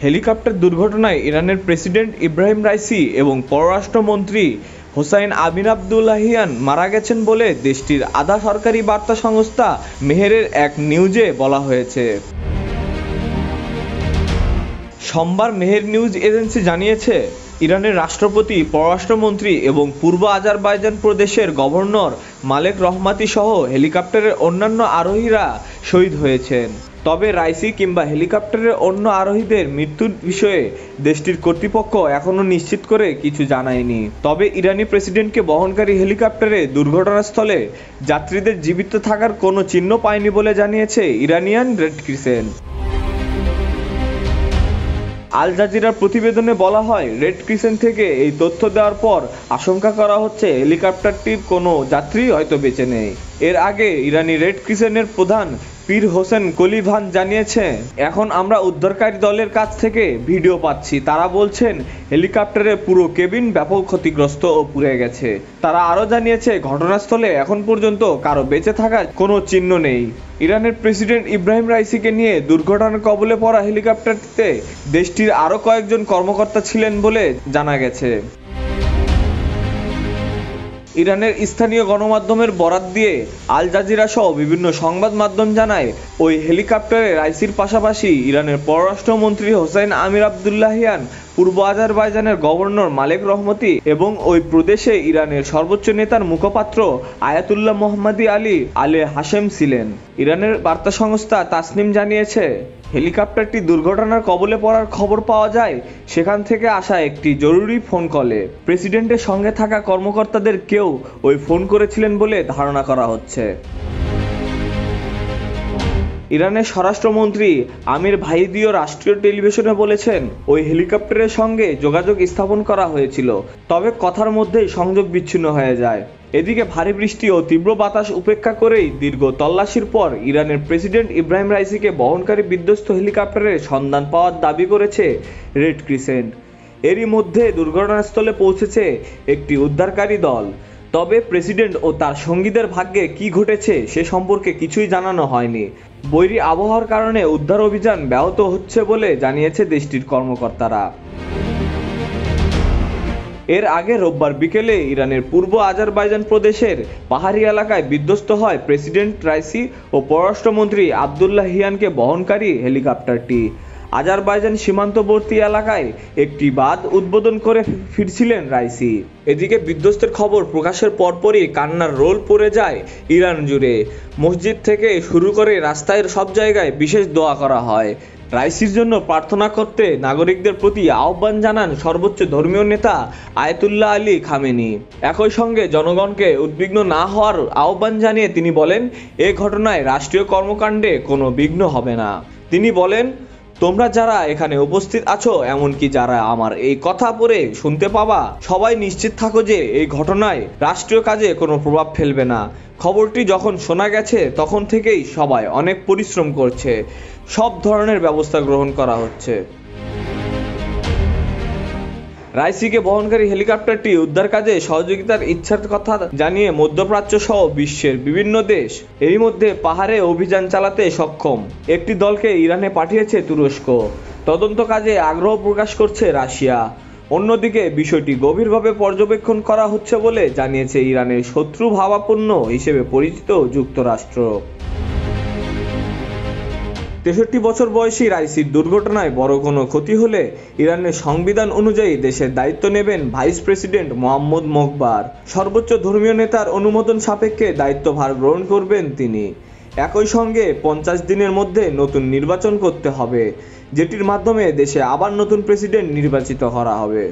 Helicopter দুর্ঘটনায় ইরানের president Ebrahim Raisi এবং পররাষ্ট্রমন্ত্রী হোসাইন আমির আবদুল্লাহিয়ান মারা গেছেন বলে দেশটির আধা সরকারি বার্তা সংস্থা মেহেরের এক নিউজে বলা হয়েছে। সোমবার মেহের নিউজ এজেন্সি জানিয়েছে, ইরানের রাষ্ট্রপতি, পররাষ্ট্রমন্ত্রী এবং পূর্ব আজারবাইজান প্রদেশের গভর্নর মালেক রহমাতি সহ হেলিকপ্টারের অন্যান্য আরোহীরা শহীদ হয়েছেন। তবে রাইসি কিংবা হেলিকপ্টারের অন্য আরোহীদের মৃত্যুর বিষয়ে দেশটির কর্তৃপক্ষ এখনও নিশ্চিত করে কিছু জানায়নি। তবে ইরানি প্রেসিডেন্টকে বহনকারী হেলিকপ্টারে দুর্ঘটনাস্থলে যাত্রীদের জীবিত থাকার কোনো চিহ্ন পায়নি বলে জানিয়েছে ইরানিয়ান রেড ক্রিসেন্ট। আল জাজিরার প্রতিবেদনে বলা হয়, রেড ক্রিসেন্ট থেকে এই তথ্য দেওয়ার পর আশঙ্কা করা হচ্ছে হেলিকপ্টারটির কোনো যাত্রী হয়তো বেঁচে নেই। এর আগে ইরানি রেড ক্রিসেন্টের প্রধান পীর হোসেন কলিভান জানিয়েছে, এখন আমরা উদ্ধারকারী দলের কাছ থেকে ভিডিও পাচ্ছি। তারা বলছেন হেলিকপ্টারের পুরো কেবিন ব্যাপক ক্ষতিগ্রস্ত ও পুড়ে গেছে। তারা আরও জানিয়েছে, ঘটনাস্থলে এখন পর্যন্ত কারো বেঁচে থাকার কোনো চিহ্ন নেই। ইরানের প্রেসিডেন্ট ইব্রাহিম রাইসিকে নিয়ে দুর্ঘটনার কবলে পড়া হেলিকপ্টারটিতে দেশটির আরও কয়েকজন কর্মকর্তা ছিলেন বলে জানা গেছে। ইরানের স্থানীয় গণমাধ্যমের বরাত দিয়ে আল জাজিরা সহ বিভিন্ন সংবাদ মাধ্যম জানায়, ওই হেলিকপ্টারে রাইসির পাশাপাশি ইরানের পররাষ্ট্রমন্ত্রী হোসাইন আমির আবদুল্লাহিয়ান, পূর্ব আজারবাইজানের গভর্নর মালেক রহমতি এবং ওই প্রদেশে ইরানের সর্বোচ্চ নেতার মুখপাত্র আয়াতুল্লাহ মোহাম্মদী আলী আলে হাশেম ছিলেন। ইরানের বার্তা সংস্থা তাসনিম জানিয়েছে, হেলিকপ্টারটি দুর্ঘটনার কবলে পড়ার খবর পাওয়া যায় সেখান থেকে আসা একটি জরুরি ফোন কলে প্রেসিডেন্টের সঙ্গে থাকা কর্মকর্তাদের কেউ ওই ফোন করেছিলেন বলে ধারণা করা হচ্ছে। ইরানের স্বরাষ্ট্রমন্ত্রী আমির ভাইদিও রাষ্ট্রীয় টেলিভিশনে বলেছেন, ওই হেলিকপ্টারের সঙ্গে যোগাযোগ স্থাপন করা হয়েছিল, তবে কথার মধ্যেই সংযোগ বিচ্ছিন্ন হয়ে যায়। এদিকে ভারী বৃষ্টি ও তীব্র বাতাস উপেক্ষা করেই দীর্ঘ তল্লাশির পর ইরানের প্রেসিডেন্ট ইব্রাহিম রাইসিকে বহনকারী বিধ্বস্ত হেলিকপ্টারের সন্ধান পাওয়ার দাবি করেছে রেড ক্রিসেন্ট। এরই মধ্যে দুর্ঘটনাস্থলে পৌঁছেছে একটি উদ্ধারকারী দল। তবে প্রেসিডেন্ট ও তার সঙ্গীদের ভাগ্যে কি ঘটেছে সে সম্পর্কে কিছুই জানানো হয়নি। বৈরী আবহাওয়ার কারণে উদ্ধার অভিযান ব্যাহত হচ্ছে বলে জানিয়েছে দেশটির কর্মকর্তারা। এর আগে রোববার বিকেলে ইরানের পূর্ব আজারবাইজান প্রদেশের পাহাড়ি এলাকায় বিধ্বস্ত হয় প্রেসিডেন্ট রাইসি ও পররাষ্ট্রমন্ত্রী আবদুল্লাহিয়ানকে বহনকারী হেলিকপ্টারটি। আজারবাইজান সীমান্তবর্তী এলাকায় একটি বাঁধ উদ্বোধন করে ফিরছিলেন রাইসি। এদিকে বিধ্বস্তের খবর প্রকাশের পরপরই কান্নার রোল পড়ে যায় ইরান জুড়ে। মসজিদ থেকে শুরু করে রাস্তায় সব জায়গায় বিশেষ দোয়া করা হয়। রাইসির জন্য প্রার্থনা করতে নাগরিকদের প্রতি আহ্বান জানান সর্বোচ্চ ধর্মীয় নেতা আয়াতুল্লাহ আলী খামেনি। একই সঙ্গে জনগণকে উদ্বিগ্ন না হওয়ার আহ্বান জানিয়ে তিনি বলেন, এ ঘটনায় রাষ্ট্রীয় কর্মকাণ্ডে কোনো বিঘ্ন হবে না। তিনি বলেন, তোমরা যারা এখানে উপস্থিত আছো, এমনকি যারা আমার এই কথা পড়ে শুনতে পাবা, সবাই নিশ্চিত থাকো যে এই ঘটনায় রাষ্ট্রীয় কাজে কোনো প্রভাব ফেলবে না। খবরটি যখন শোনা গেছে তখন থেকেই সবাই অনেক পরিশ্রম করছে, সব ধরনের ব্যবস্থা গ্রহণ করা হচ্ছে। রাইসিকে বহনকারী হেলিকপ্টারটি উদ্ধার কাজে সহযোগিতার ইচ্ছার কথা জানিয়ে মধ্যপ্রাচ্য সহ বিশ্বের বিভিন্ন দেশ এরই মধ্যে পাহাড়ে অভিযান চালাতে সক্ষম। একটি দলকে ইরানে পাঠিয়েছে তুরস্ক। তদন্ত কাজে আগ্রহ প্রকাশ করছে রাশিয়া। অন্যদিকে বিষয়টি গভীরভাবে পর্যবেক্ষণ করা হচ্ছে বলে জানিয়েছে ইরানের শত্রু ভাবাপন্ন হিসেবে পরিচিত যুক্তরাষ্ট্র। 63 বছর বয়সী রাইসির দুর্ঘটনায় বড় কোনো ক্ষতি হলে ইরানের সংবিধান অনুযায়ী দেশের দায়িত্ব নেবেন ভাইস প্রেসিডেন্ট মোহাম্মদ মোকবার। সর্বোচ্চ ধর্মীয় নেতার অনুমোদন সাপেক্ষে দায়িত্বভার গ্রহণ করবেন তিনি। একই সঙ্গে 50 দিনের মধ্যে নতুন নির্বাচন করতে হবে, যেটির মাধ্যমে দেশে আবার নতুন প্রেসিডেন্ট নির্বাচিত করা হবে।